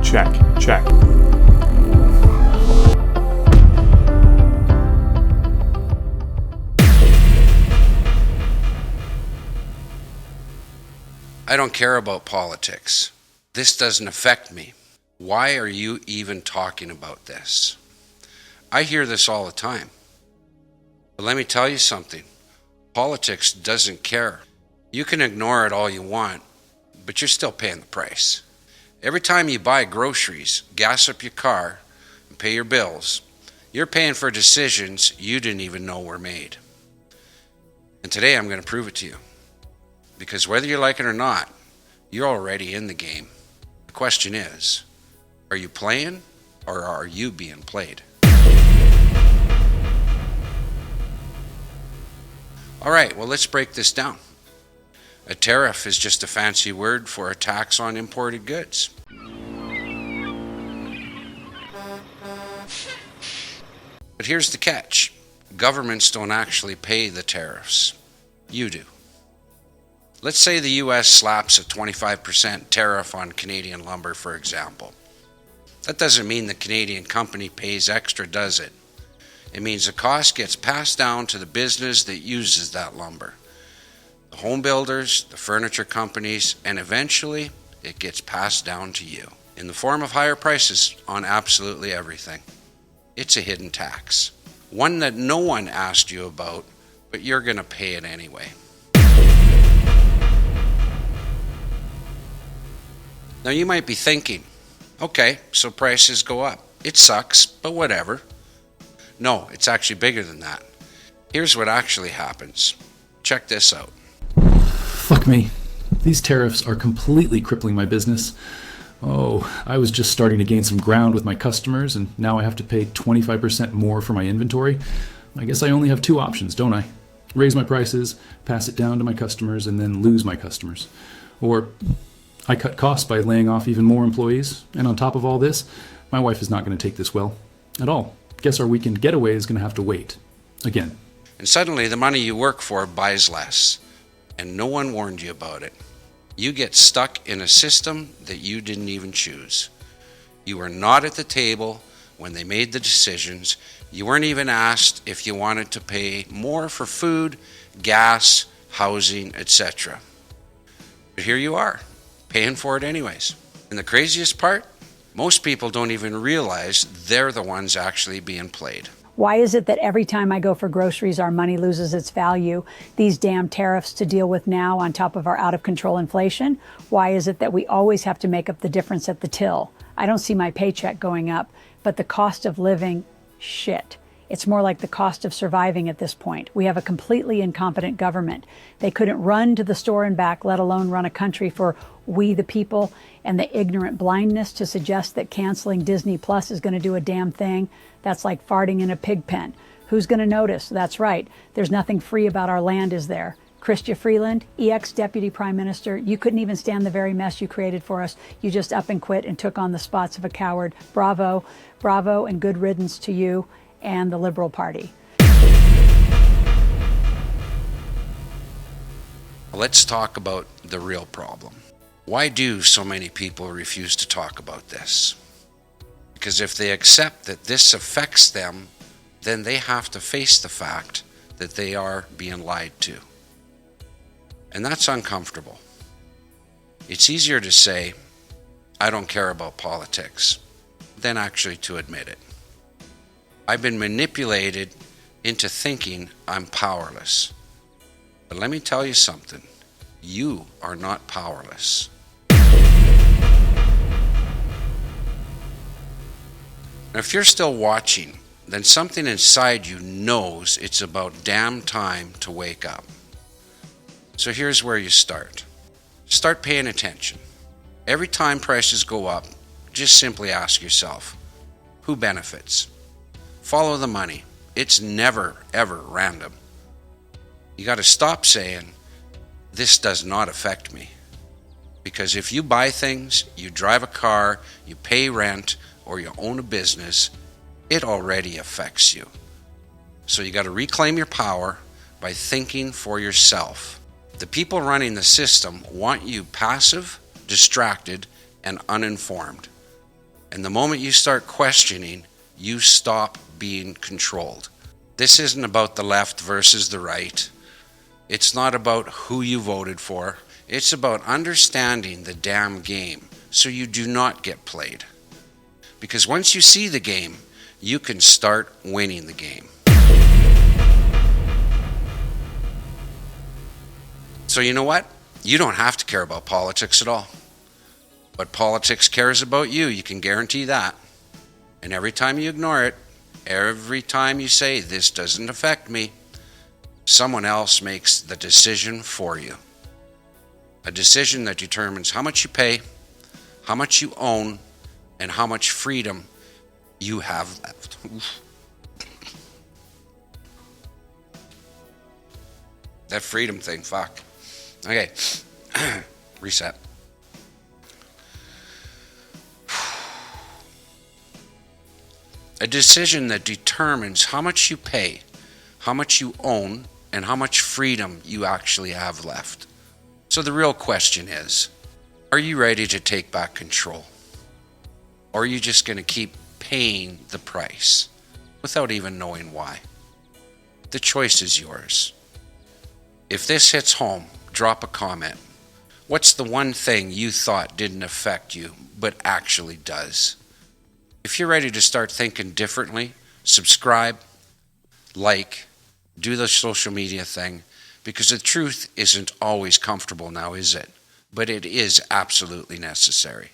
check, check. I don't care about politics. This doesn't affect me. Why are you even talking about this? I hear this all the time. But let me tell you something. Politics doesn't care. You can ignore it all you want, but you're still paying the price. Every time you buy groceries, gas up your car, and pay your bills, you're paying for decisions you didn't even know were made. And today I'm going to prove it to you. Because whether you like it or not, you're already in the game. The question is, are you playing or are you being played? All right, well, let's break this down. A tariff is just a fancy word for a tax on imported goods. But here's the catch. Governments don't actually pay the tariffs. You do. Let's say the U.S. slaps a 25% tariff on Canadian lumber, for example. That doesn't mean the Canadian company pays extra, does it? It means the cost gets passed down to the business that uses that lumber. The home builders, the furniture companies, and eventually it gets passed down to you in the form of higher prices on absolutely everything. It's a hidden tax. One that no one asked you about, but you're going to pay it anyway. Now you might be thinking, okay, so prices go up. It sucks, but whatever. No, it's actually bigger than that. Here's what actually happens. Check this out. Fuck me. These tariffs are completely crippling my business. Oh, I was just starting to gain some ground with my customers, and now I have to pay 25% more for my inventory. I guess I only have two options, don't I? Raise my prices, pass it down to my customers, and then lose my customers. Or I cut costs by laying off even more employees, and on top of all this, my wife is not going to take this well at all. Guess our weekend getaway is going to have to wait. Again. And suddenly the money you work for buys less, and no one warned you about it. You get stuck in a system that you didn't even choose. You were not at the table when they made the decisions. You weren't even asked if you wanted to pay more for food, gas, housing, etc. But here you are, paying for it anyways. And the craziest part? Most people don't even realize they're the ones actually being played. Why is it that every time I go for groceries, our money loses its value? These damn tariffs to deal with now on top of our out-of-control inflation? Why is it that we always have to make up the difference at the till? I don't see my paycheck going up, but the cost of living, shit. It's more like the cost of surviving at this point. We have a completely incompetent government. They couldn't run to the store and back, let alone run a country for we the people, and the ignorant blindness to suggest that canceling Disney Plus is going to do a damn thing. That's like farting in a pig pen. Who's going to notice? That's right. There's nothing free about our land, is there? Chrystia Freeland, EX Deputy Prime Minister, you couldn't even stand the very mess you created for us. You just up and quit and took on the spots of a coward. Bravo, bravo, and good riddance to you and the Liberal Party. Let's talk about the real problem. Why do so many people refuse to talk about this? Because if they accept that this affects them, then they have to face the fact that they are being lied to. And that's uncomfortable. It's easier to say, I don't care about politics, than actually to admit it. I've been manipulated into thinking I'm powerless. But let me tell you something. You are not powerless. Now, if you're still watching, then something inside you knows it's about damn time to wake up. So here's where you start. Start paying attention. Every time prices go up, just simply ask yourself, who benefits? Follow the money. It's never, ever random. You got to stop saying, this does not affect me. Because if you buy things, you drive a car, you pay rent, or you own a business, it already affects you. So you got to reclaim your power by thinking for yourself. The people running the system want you passive, distracted, and uninformed. And the moment you start questioning, you stop being controlled. This isn't about the left versus the right. It's not about who you voted for. It's about understanding the damn game so you do not get played. Because once you see the game, you can start winning the game. So you know what? You don't have to care about politics at all. But politics cares about you, you can guarantee that. And every time you ignore it, every time you say, this doesn't affect me, someone else makes the decision for you. A decision that determines how much you pay, how much you own, and how much freedom you have left. Oof. That freedom thing, fuck. Okay, reset. A decision that determines how much you pay, how much you own, and how much freedom you actually have left. So the real question is, are you ready to take back control? Or are you just going to keep paying the price without even knowing why? The choice is yours. If this hits home, drop a comment. What's the one thing you thought didn't affect you, but actually does? If you're ready to start thinking differently, subscribe, like, do the social media thing, because the truth isn't always comfortable now, is it? But it is absolutely necessary.